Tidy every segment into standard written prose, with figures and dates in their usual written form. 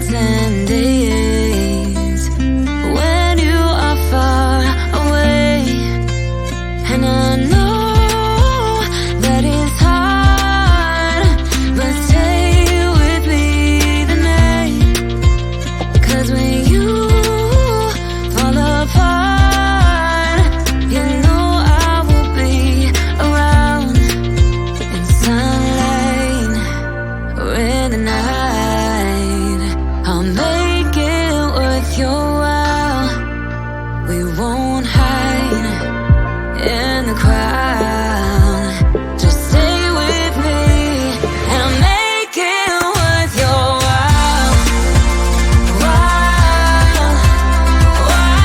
nights and days when you are far away, and I know that it's hard, but stay with me tonight. 'Cause when you fall apart, you know I will be around in sunlight or in the night. I'll make it worth your while. We won't hide in the crowd. Just stay with me, and I'll make it worth your while. While, while,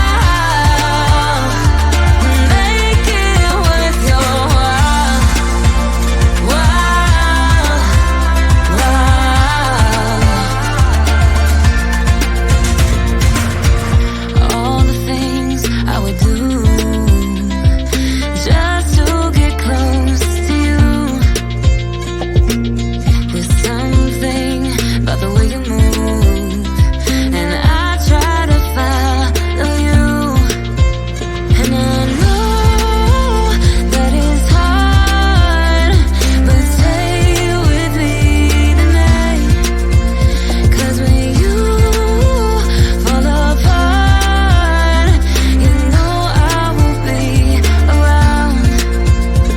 make it worth your while. While, while, all the things I would do just to get close to you. There's something about the way you move, and I try to follow you. And I know that it's hard, but stay with me tonight. 'Cause when you fall apart, you know I will be around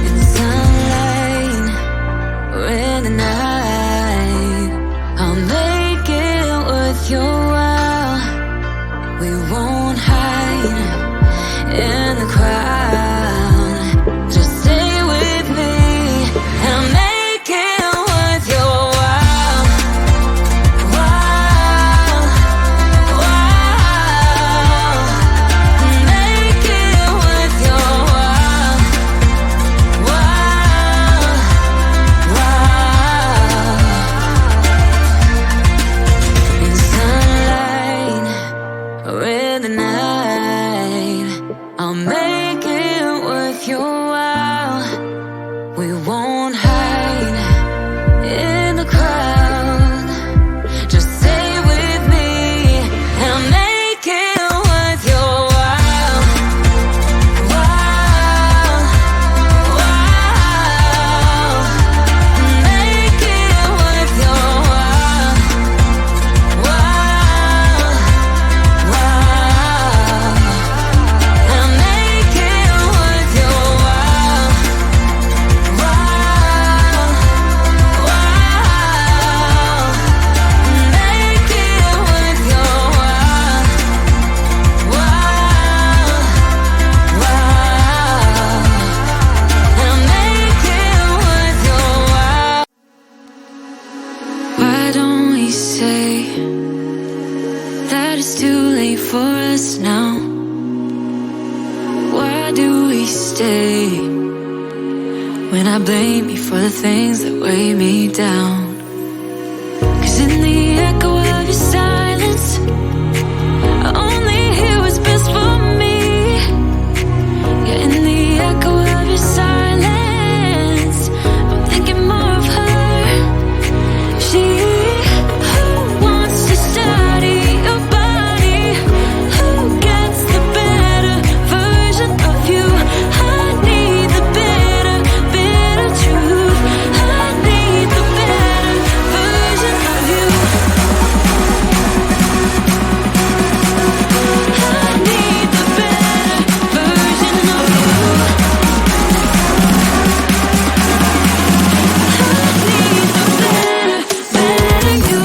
in sunlight or in the night. I'll make it worth your while. We won't hide in the crowd. Just stay with me, and I'll make it worth your while. While, while, make it worth your while. While, while, in sunlight or in the night, I'll make it worth your while. We won't hide in the crowd. Just stay with me, and I'll make it worth your while. While, while, make it worth your while. While, while, I'll make it worth your while. While, while, make it worth your while. While, while, I'll make it worth your while. Why don't we say that it's too late for us now? Why do we stay when I blame you for the things that weigh me down? 'Cause in the echo of your silence, I only hear what's best for me. Yeah, in the echo of your silence, I'm thinking more of her. She who wants to study your body, who gets the better version of you. I need the bitter, bitter truth. I need the better version of you. I need the better version of you. I need the better, better you.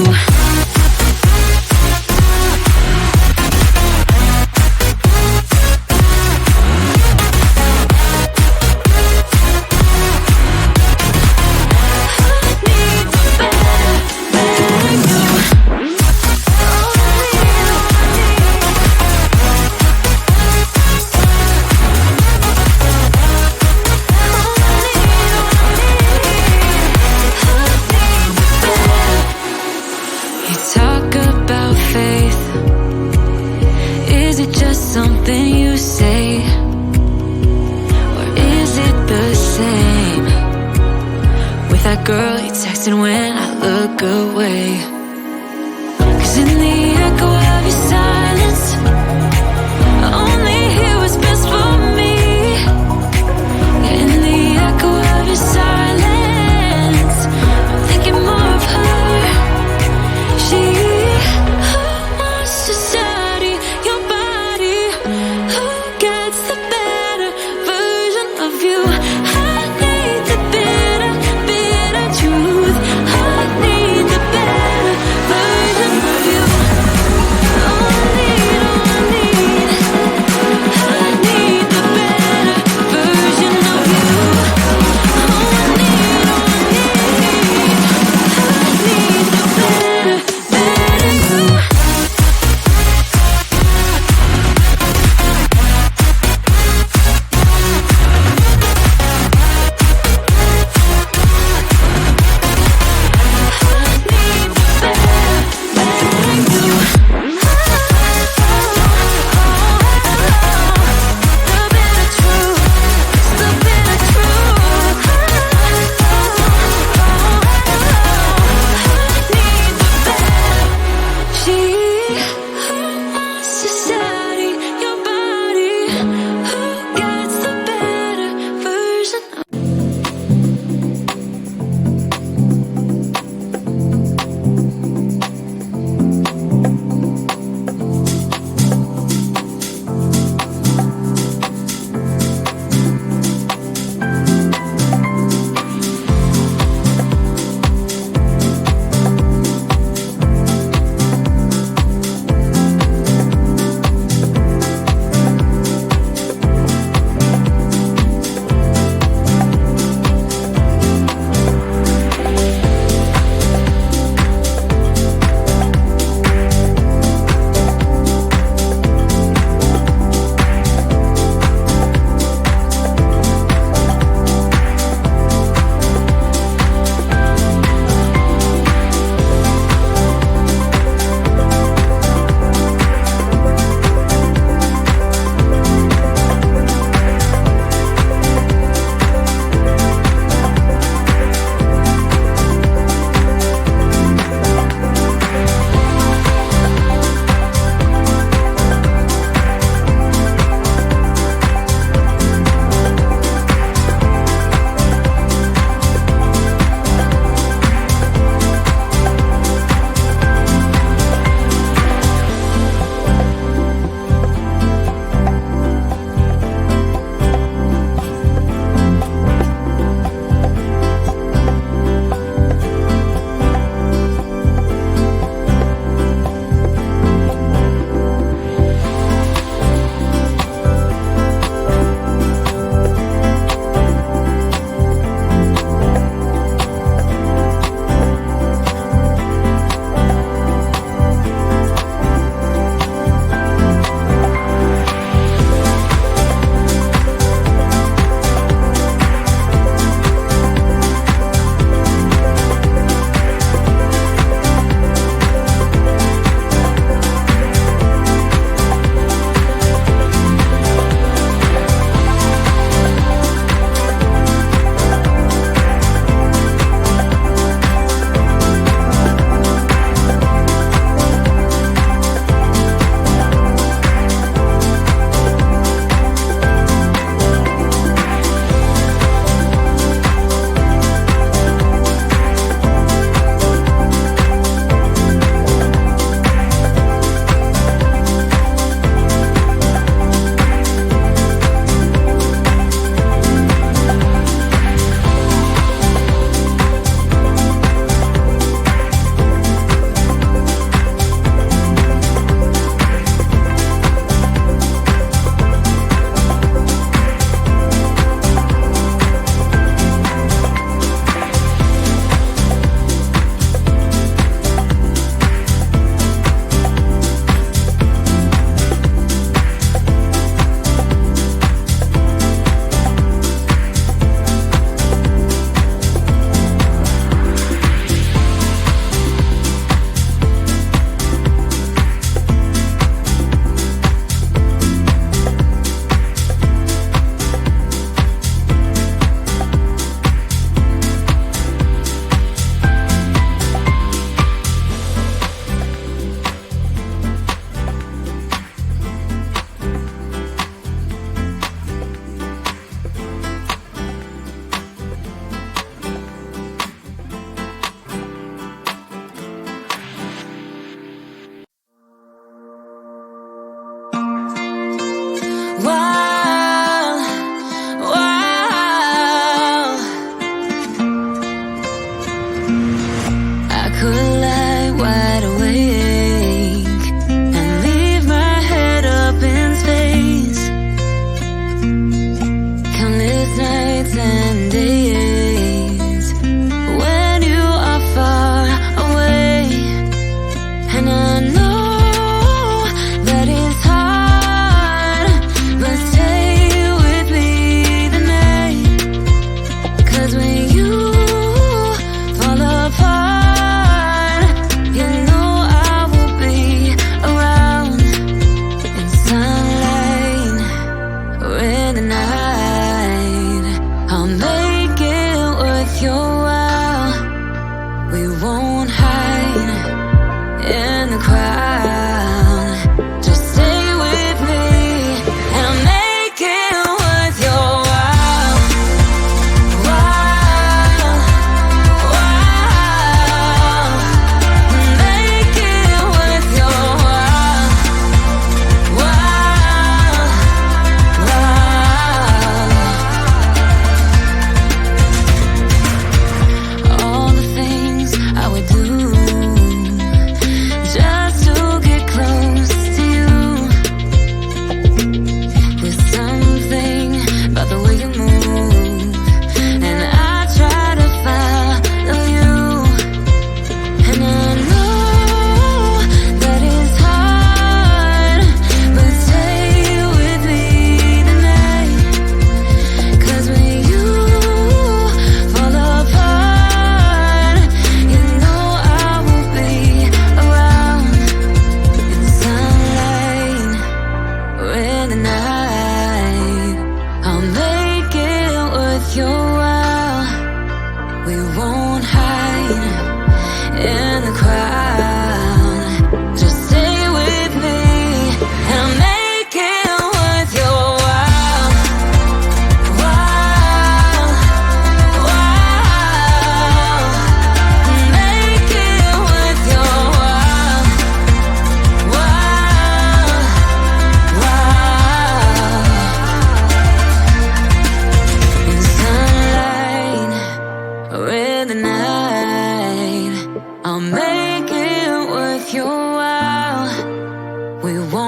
You talk about faith. Is it just something you say, or is it the same with that girl you texted when I look away? 'Cause in the echo of your silence, I only hear what's best for me. Yeah, in the echo of your silence, I'm thinking more of her. She who wants to study your body, who gets the better version of you. I need the bitter, bitter truth. I need the better version of you. while, while I could lie wide awake and leave my head up in space, countless nights and days when you are far away. And I know that it's hard, but stay with me tonight. 'Cause when you fall apart, you know I will be around in sunlight or in the night. I'll make it worth your while. We won't hide in the crowd. Just stay with me and I'll make it worth your while. While, while, make it worth your while. While, while, all the things I would do just to get close to you. There's something about the way you move, and I try to follow you. And I know that it's hard, but stay with me tonight. 'Cause when you fall apart, you know I will be around in sunlight or in the night. I'll make it worth your while. We won't hide in the crowd. Just stay with me and I'll make it worth your while. While, while, make it worth your while. While, while, in sunlight or in the night, I'll make it worth your while. We won't